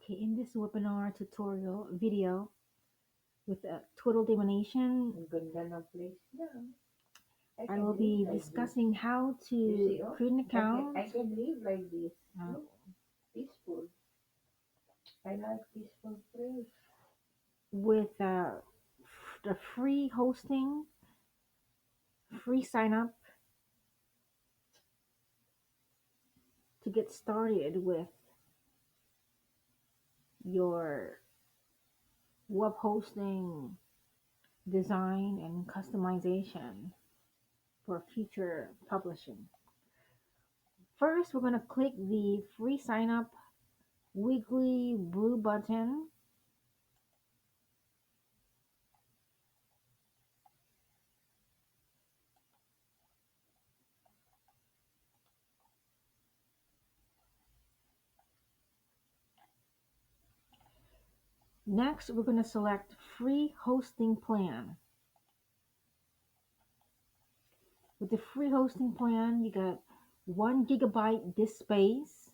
Okay, in this webinar tutorial video with Total Domaination, Ang ganda ng place na. I I can will live be like this. discussing how You to see, oh, create an I account can live like this. uh, Look, peaceful. I like peaceful place. with the free hosting, free sign up to get started with your web hosting design and customization for future publishing. First, we're going to click the free sign up weekly blue button. Next, we're going to select free hosting plan. With the free hosting plan, you got 1 gigabyte disk space,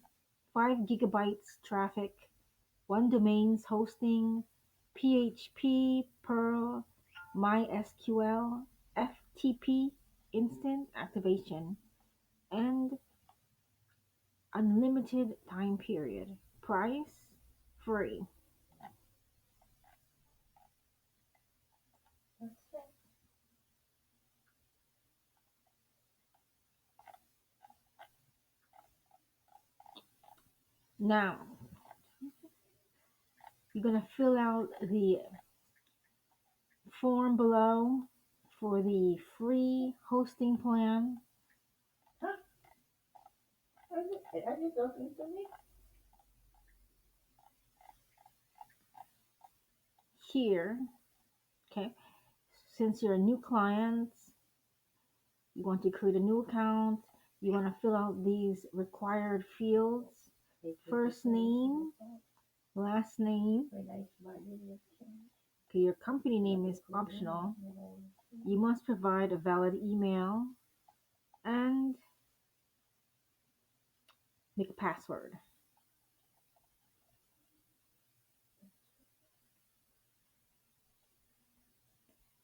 5 gigabytes traffic, one domains hosting, PHP, Perl, MySQL, FTP, instant activation, and unlimited time period. Price free. That's it. Now, you're going to fill out the form below for the free hosting plan. Huh? Are you talking to me? Here, okay, since you're a new client, you want to create a new account, you want to fill out these required fields: first name, last name. When I smile, you will change. Okay, your company But name if is you don't, optional. you will change. You must provide a valid email and make a password.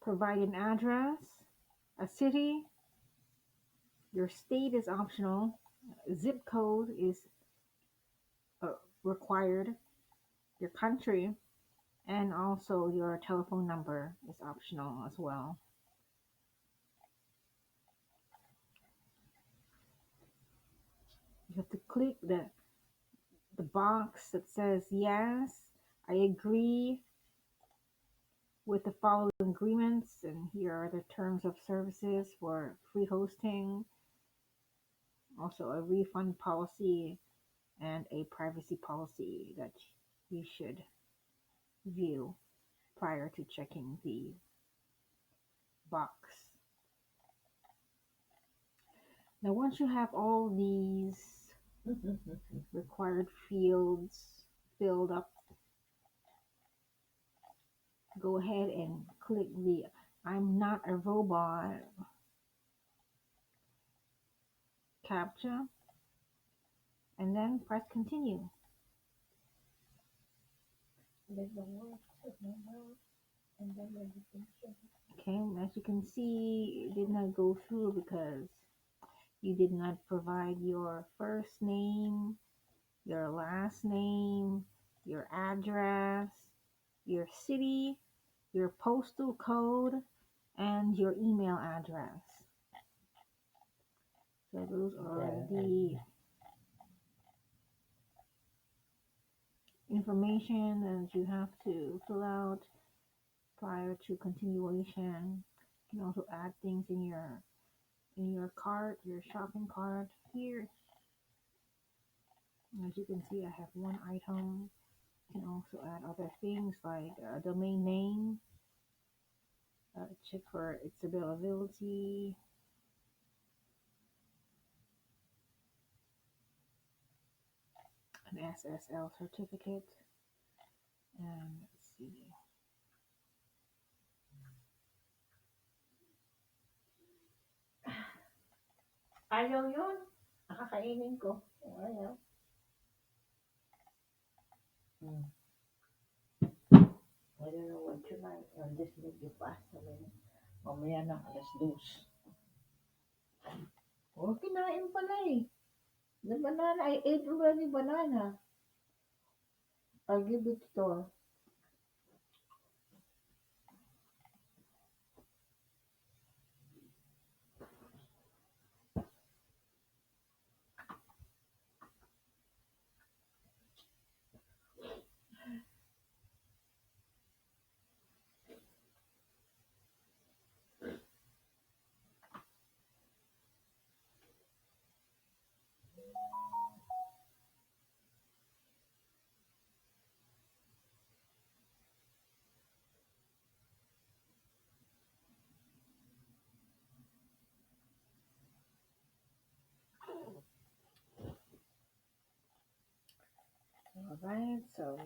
Provide an address, a city. Your state is optional. Zip code is uh, required. Your country and also your telephone number is optional as well. You have to click the box that says yes, I agree with the following agreements, and here are the terms of services for free hosting, also a refund policy and a privacy policy that you should view prior to checking the box. Now, once you have all these required fields filled up, go ahead and click the I'm not a robot captcha and then press continue. There's the word, there's no mouth, and then there's the picture. Okay, and as you can see, it did not go through because you did not provide your first name, your last name, your address, your city, your postal code, and your email address. So those are the information that you have to fill out prior to continuation. You can also add things in your cart, your shopping cart here. As you can see, I have one item. You can also add other things like a domain name, check for its availability, an SSL certificate, and let's see. Ayaw yun. Nakakainin ko. Ayaw. Mm. I don't know what you like. I'll just make you pasta ngayon. Mamaya ng alas 2. Oh, kinain pala eh. The banana, I ate already banana. I'll give it to her. All right, so